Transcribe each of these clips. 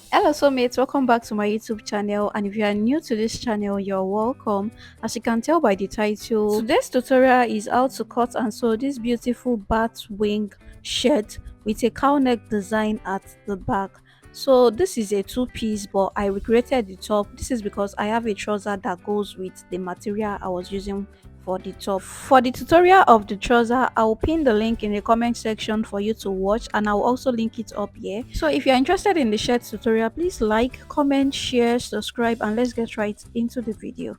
Hello soulmates, welcome back to my YouTube channel, and if you are new to this channel, you're welcome. As you can tell by the title, today's tutorial is how to cut and sew this beautiful Batwing shirt with a cowl neck design at the back. So this is a two-piece, but I recreated the top. This is because I have a trouser that goes with the material I was using for the top. For the tutorial of the trouser, I'll pin the link in the comment section for you to watch, and I'll also link it up here. So if you're interested in the shirt tutorial, please like, comment, share, subscribe, and let's get right into the video.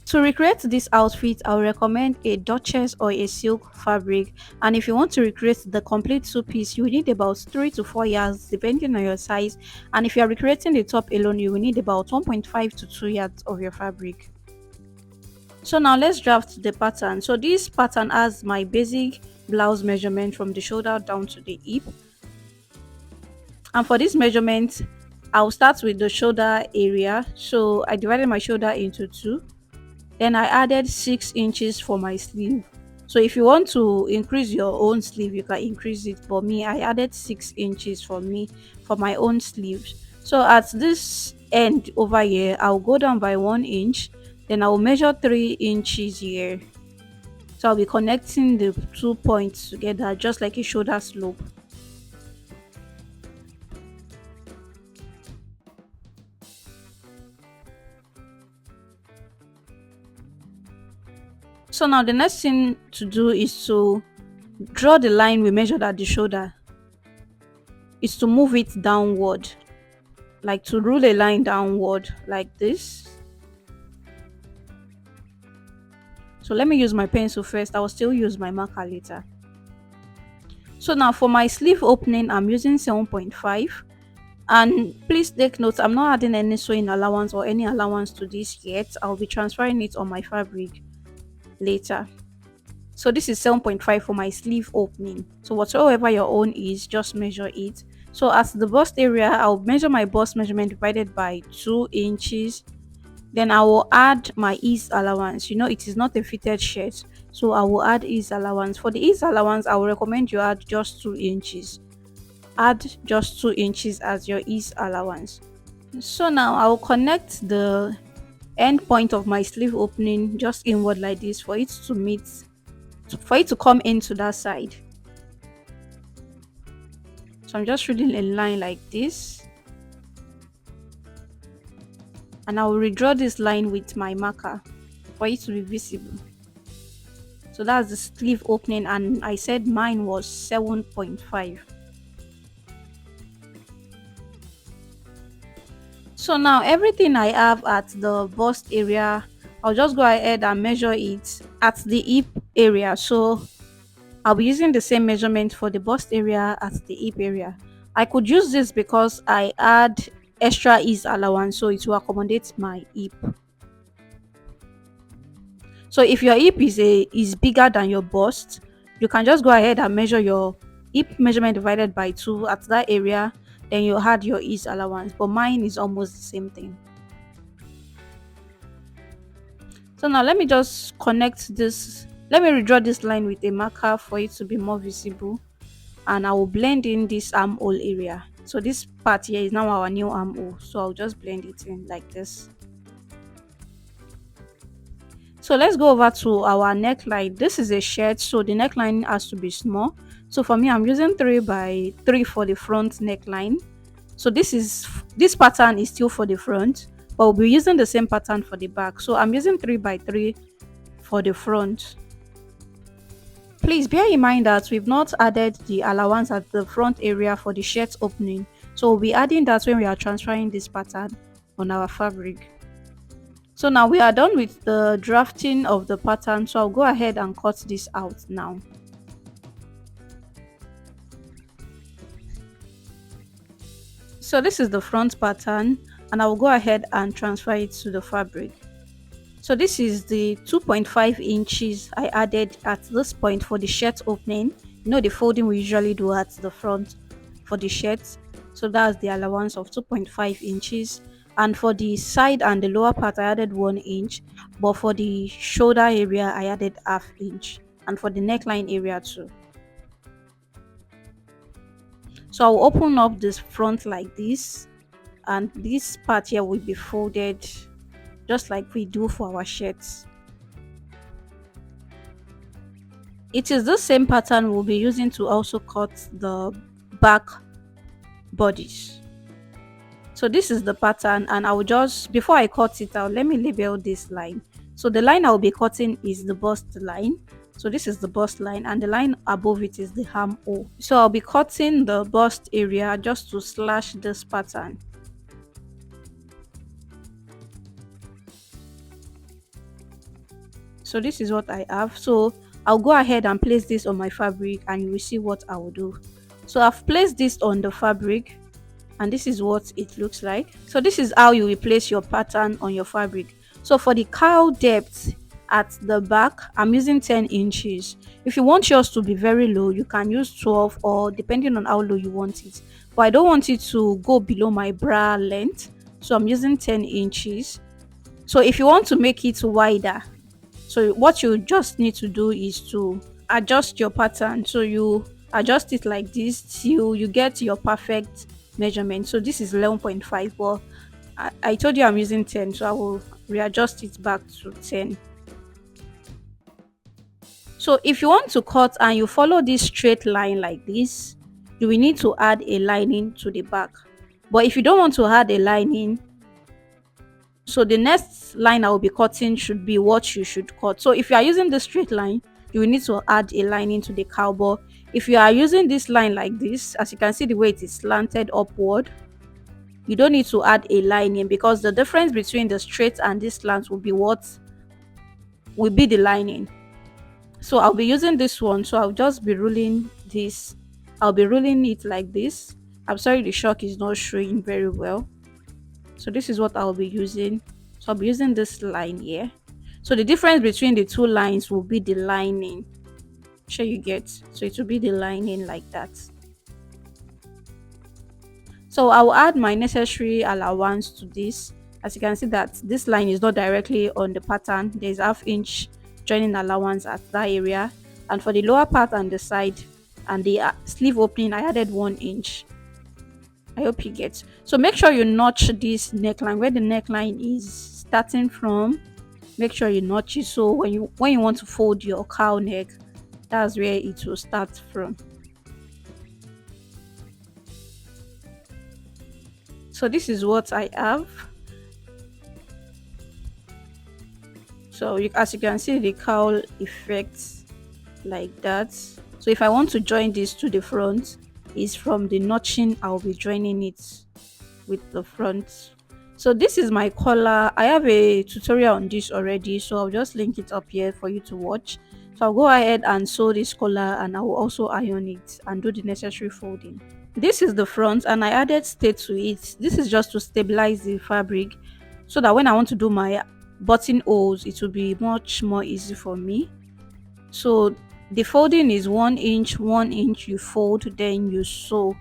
To recreate this outfit, I would recommend a duchess or a silk fabric, and if you want to recreate the complete two-piece, you will need about 3 to 4 yards depending on your size, and if you are recreating the top alone, you will need about 1.5 to 2 yards of your fabric. So now let's draft the pattern. So this pattern has my basic blouse measurement from the shoulder down to the hip, and for this measurement I'll start with the shoulder area. So I divided my shoulder into two. Then I added 6 inches for my sleeve. So if you want to increase your own sleeve, you can increase it. But me, I added 6 inches for me for my own sleeves. So at this end over here, I'll go down by 1 inch. Then I'll measure 3 inches here. So I'll be connecting the 2 points together just like a shoulder slope. So now the next thing to do is to draw the line we measured at the shoulder. Is to move it downward, like to rule a line downward like this. So let me use my pencil first. I will still use my marker later. So now for my sleeve opening, I'm using 7.5. And please take note, I'm not adding any sewing allowance or any allowance to this yet. I'll be transferring it on my fabric later. So this is 7.5 for my sleeve opening. So whatsoever your own is, just measure it. So as the bust area, I'll measure my bust measurement divided by 2 inches. Then I will add my ease allowance. You know, it is not a fitted shirt, so I will add ease allowance. For the ease allowance, I will recommend you add just 2 inches. Add just 2 inches as your ease allowance. So now I will connect the end point of my sleeve opening just inward like this for it to meet, for it to come into that side. So I'm just reading a line like this, and I will redraw this line with my marker for it to be visible. So that's the sleeve opening, and I said mine was 7.5. So now everything I have at the bust area, I'll just go ahead and measure it at the hip area. So I'll be using the same measurement for the bust area at the hip area. I could use this because I add extra ease allowance, so it will accommodate my hip. So if your hip is bigger than your bust, you can just go ahead and measure your hip measurement divided by 2 at that area, then you add your ease allowance. But mine is almost the same thing. So now let me just connect this. Let me redraw this line with a marker for it to be more visible, and I will blend in this armhole area. So this part here is now our new armhole, so I'll just blend it in like this. So let's go over to our neckline. This is a shirt, so the neckline has to be small. So for me, I'm using 3 by 3 for the front neckline. So this pattern is still for the front, but we'll be using the same pattern for the back. So I'm using 3 by 3 for the front. Please bear in mind that we've not added the allowance at the front area for the shirt opening. So we'll be adding that when we are transferring this pattern on our fabric. So now we are done with the drafting of the pattern, so I'll go ahead and cut this out now. So this is the front pattern, and I will go ahead and transfer it to the fabric. So this is the 2.5 inches I added at this point for the shirt opening. You know, the folding we usually do at the front for the shirt. So that's the allowance of 2.5 inches. And for the side and the lower part, I added 1 inch. But for the shoulder area, I added ½ inch. And for the neckline area too. So I'll open up this front like this, and this part here will be folded just like we do for our shirts. It is the same pattern we'll be using to also cut the back bodies. So this is the pattern, and I will just, before I cut it out, let me label this line. So the line I'll be cutting is the bust line. So this is the bust line, and the line above it is the armhole. So I'll be cutting the bust area just to slash this pattern. So this is what I have. So I'll go ahead and place this on my fabric, and you will see what I will do. So I've placed this on the fabric, and this is what it looks like. So this is how you will place your pattern on your fabric. So for the cowl depth at the back, I'm using 10 inches. If you want yours to be very low, you can use 12, or depending on how low you want it, but I don't want it to go below my bra length, so I'm using 10 inches. So if you want to make it wider, so what you just need to do is to adjust your pattern. So you adjust it like this till you get your perfect measurement. So this is 11.5, but I told you I'm using 10, so I will readjust it back to 10. So if you want to cut and you follow this straight line like this, you will need to add a lining to the back. But if you don't want to add a lining, so the next line I will be cutting should be what you should cut. So if you are using the straight line, you will need to add a lining to the cowboy. If you are using this line like this, as you can see the way it is slanted upward, you don't need to add a lining, because the difference between the straight and this slant will be what will be the lining. So I'll be using this one, so I'll just be ruling this. I'll be ruling it like this. I'm sorry the shock is not showing very well. So this is what I'll be using. So I'll be using this line here. So the difference between the two lines will be the lining. Sure you get. So it will be the lining like that. So I'll add my necessary allowance to this. As you can see that this line is not directly on the pattern. There's ½ inch joining allowance at that area. And for the lower part and the side and the sleeve opening, I added 1 inch. I hope you get. So make sure you notch this neckline where the neckline is starting from. Make sure you notch it, so when you want to fold your cowl neck, that's where it will start from. So this is what I have. So as you can see, the cowl effects like that. So if I want to join this to the front, is from the notching I'll be joining it with the front. So this is my collar. I have a tutorial on this already, so I'll just link it up here for you to watch. So I'll go ahead and sew this collar, and I will also iron it and do the necessary folding. This is the front, and I added stay to it. This is just to stabilize the fabric, so that when I want to do my buttonholes, it will be much more easy for me. So the folding is 1 inch, 1 inch, you fold, then you sew.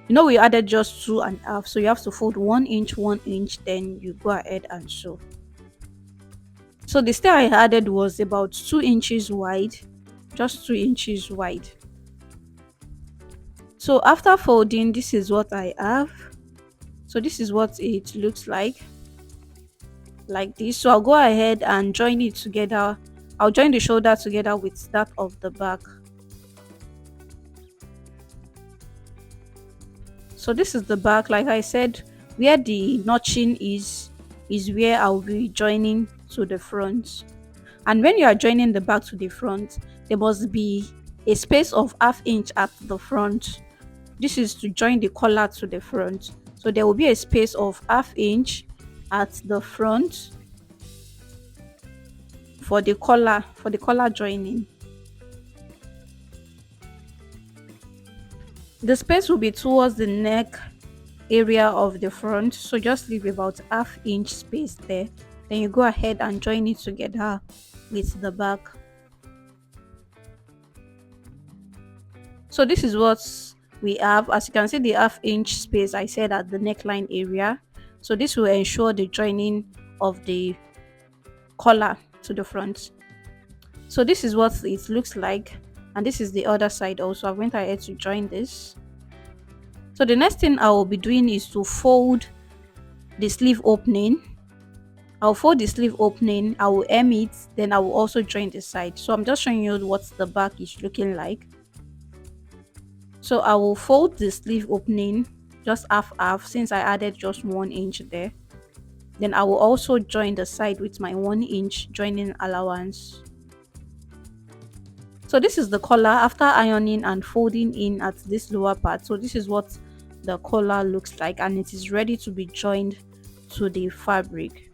You know, we added just 2.5, so you have to fold 1 inch, 1 inch, then you go ahead and sew. So the stay I added was about 2 inches wide, just 2 inches wide. So after folding, this is what I have. So this is what it looks like this. So I'll go ahead and join it together. I'll join the shoulder together with that of the back. So this is the back. Like I said, where the notching is where I'll be joining to the front. And when you are joining the back to the front, there must be a space of ½ inch at the front. This is to join the collar to the front. So there will be a space of ½ inch at the front for the collar joining. The space will be towards the neck area of the front, so just leave about ½ inch space there. Then you go ahead and join it together with the back. So this is what we have. As you can see, the ½ inch space I said at the neckline area. So this will ensure the joining of the collar to the front. So this is what it looks like, and this is the other side also. I went ahead to join this. So the next thing I will be doing is to fold the sleeve opening. I'll fold the sleeve opening, I will hem it, then I will also join the side. So I'm just showing you what the back is looking like. So I will fold the sleeve opening just half since I added just 1 inch there. Then I will also join the side with my 1 inch joining allowance. So this is the collar after ironing and folding in at this lower part. So this is what the collar looks like, and it is ready to be joined to the fabric,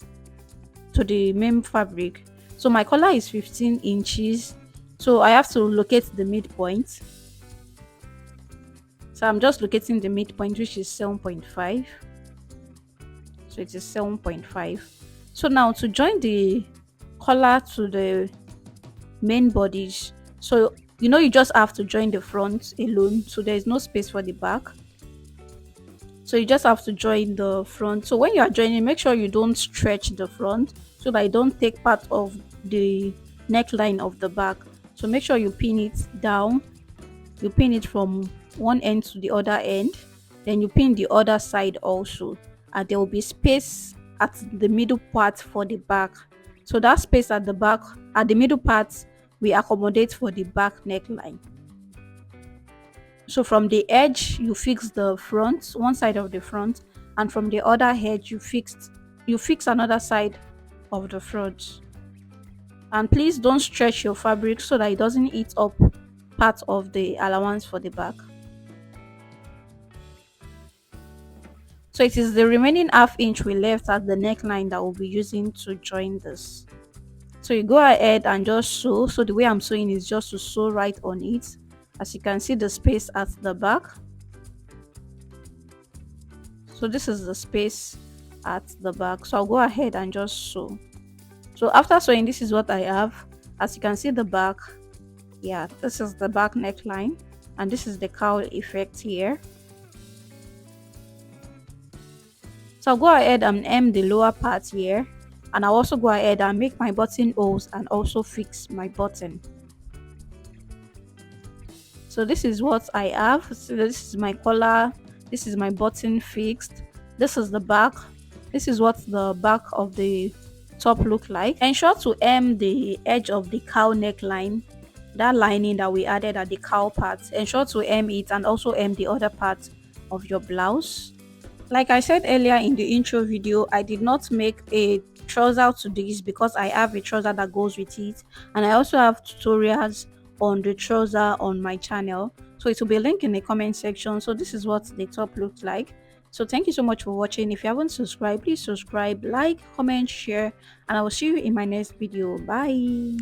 to the main fabric. So my collar is 15 inches, so I have to locate the midpoint. So I'm just locating the midpoint, which is 7.5. So it is 7.5. So now to join the collar to the main bodies, so you just have to join the front alone, so there is no space for the back. So you just have to join the front. So when you are joining, make sure you don't stretch the front so that you don't take part of the neckline of the back. So make sure you pin it down. You pin it from one end to the other end, then you pin the other side also, and there will be space at the middle part for the back. So that space at the back, at the middle part, we accommodate for the back neckline. So from the edge you fix the front, one side of the front, and from the other edge you fix another side of the front. And please don't stretch your fabric so that it doesn't eat up part of the allowance for the back. So it is the remaining ½ inch we left at the neckline that we'll be using to join this. So you go ahead and just sew. So the way I'm sewing is just to sew right on it. As you can see, the space at the back. So this is the space at the back. So I'll go ahead and just sew. So after sewing, this is what I have. As you can see, the back, yeah, this is the back neckline, and this is the cowl effect here. So I'll go ahead and hem the lower part here, and I'll also go ahead and make my buttonholes and also fix my button. So this is what I have. So this is my collar, this is my button fixed, this is the back, this is what the back of the top look like. Ensure to hem the edge of the cowl neckline, that lining that we added at the cowl part. Ensure to hem it, and also hem the other part of your blouse. Like I said earlier in the intro video, I did not make a trouser to this because I have a trouser that goes with it, and I also have tutorials on the trouser on my channel, so it will be linked in the comment section. So this is what the top looks like. So thank you so much for watching. If you haven't subscribed, please subscribe, like, comment, share, and I will see you in my next video. Bye.